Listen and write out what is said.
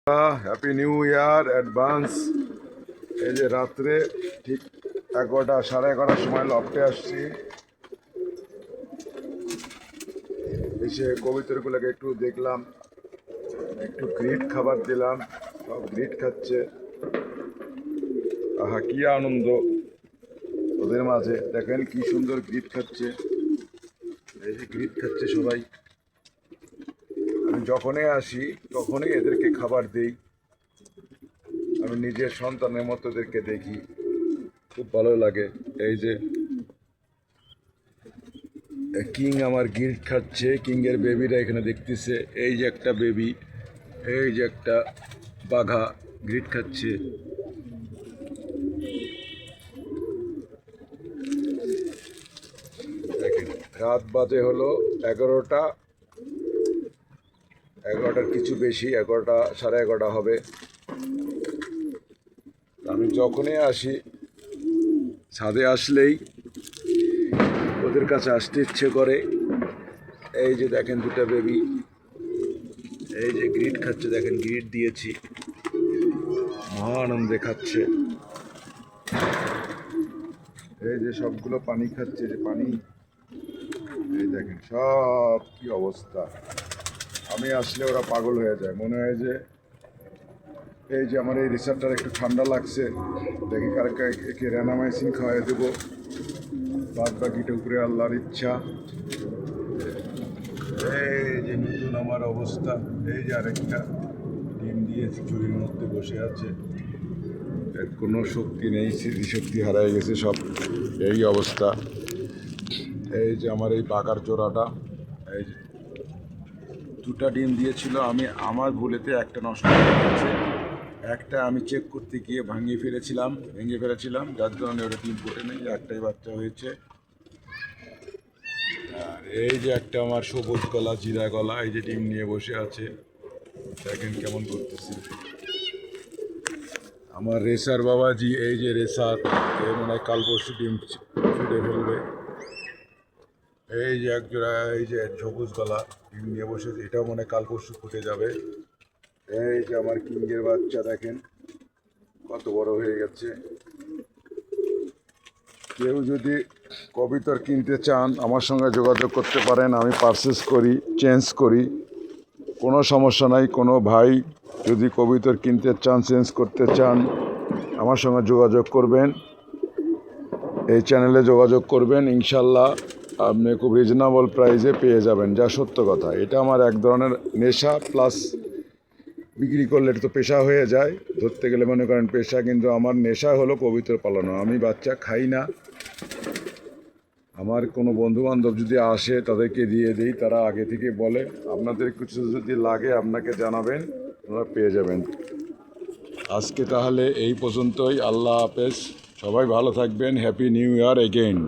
Happy new year advance. এই যে রাত্রে ঠিক 11টা সাড়ে 11টার সময় লফটে আসছি, এসে কবিতরগুলোকে একটু দেখলাম, একটু গ্রিট খাবার দিলাম, সব গ্রিট খাচ্ছে। আহা কি আনন্দ ওদের মাঝে, দেখেন কি সুন্দর গ্রিট খাচ্ছে। এই যে গ্রিট খাচ্ছে সবাই। আমি যখনই আসি তখনই এদেরকে খাবার দিই, আমি নিজের সন্তানের মতো এদেরকে দেখি, খুব ভালো লাগে। এই যে কিং আমার গ্রিট খাচ্ছে, কিংয়ের বেবিরা এখানে দেখতেছে। এই যে একটা বেবি, এই যে একটা বাঘা গ্রিট খাচ্ছে। দেখেন রাত বাজে হলো 11টার কিছু বেশি, 11টা সাড়ে 11টা হবে। আমি যখনই আসি, ছাদে আসলেই ওদের কাছে আসতে ইচ্ছে করে। এই যে দেখেন দুটা বেবি, এই যে গ্রিট খাচ্ছে, দেখেন গ্রিট দিয়েছি, মহা আনন্দে খাচ্ছে। এই যে সবগুলো পানি খাচ্ছে, যে পানি, এই দেখেন সব কি অবস্থা। আমি আসলে ওরা পাগল হয়ে যায়, মনে হয় যে এই যে আমার এই রিসার্টটার একটু ঠান্ডা লাগছে, দেখি কারকে একে রেনামাইসিন খাওয়াই দেবো, বাদ বাকিটা উপরে আল্লাহর ইচ্ছা। এই যে নতুন আমার অবস্থা, এই যে আরেকটা ডিম দিয়ে চুরির মধ্যে বসে আছে, এর কোনো শক্তি নেই, স্মৃতিশক্তি হারাই গেছে সব, এই অবস্থা। এই যে আমার এই বাঘার জোড়াটা, এই যে দুটা ডিম দিয়েছিল, আমি আমার ভুলেতে একটা নষ্ট হয়ে গেছে, একটা আমি চেক করতে গিয়ে ভেঙে ফেলেছিলাম, যার কারণে ওটা ডিম ফুটে নেই, একটাই বাচ্চা হয়েছে। আর এই যে একটা আমার সবুজ গলা, জিরা গলা, এই যে ডিম নিয়ে বসে আছে, দেখেন কেমন করতেছে। আমার রেসার বাবাজি, এই যে রেসার, এ মনে হয় কাল পরশু ডিম ফুটে ফেলবে। এই যে একজোড়া, এই যে সবুজ গলা ডিম নিয়ে বসেছে, এটাও মনে হয় কাল পরশু ফুটে যাবে। এই যে আমার কিংয়ের বাচ্চা, দেখেন কত বড় হয়ে গেছে। কেউ যদি কবিতর কিনতে চান আমার সঙ্গে যোগাযোগ করতে পারেন, আমি পারচেস করি, চেঞ্জ করি, কোনো সমস্যা নাই। কোনো ভাই যদি কবিতর কিনতে চান, চেঞ্জ করতে চান, আমার সঙ্গে যোগাযোগ করবেন, এই চ্যানেলে যোগাযোগ করবেন, ইনশাল্লাহ আপনি খুব রিজনেবল প্রাইসে পেয়ে যাবেন, যা সত্য কথা। এটা আমার এক ধরনের নেশা, প্লাস বিক্রি করলে এটা তো পেশা হয়ে যায়, ধরতে গেলে মনে করেন পেশা, কিন্তু আমার নেশা হলো কবিতর পালানো। আমি বাচ্চা খাই না, আমার কোনো বন্ধুবান্ধব যদি আসে তাদেরকে দিয়ে দিই, তারা আগে থেকে বলে আপনাদের কিছু যদি লাগে আপনাকে জানাবেন, আপনারা পেয়ে যাবেন। আজকে তাহলে এই পর্যন্তই, আল্লাহ হাফেজ, সবাই ভালো থাকবেন, হ্যাপি নিউ ইয়ার এগেইন।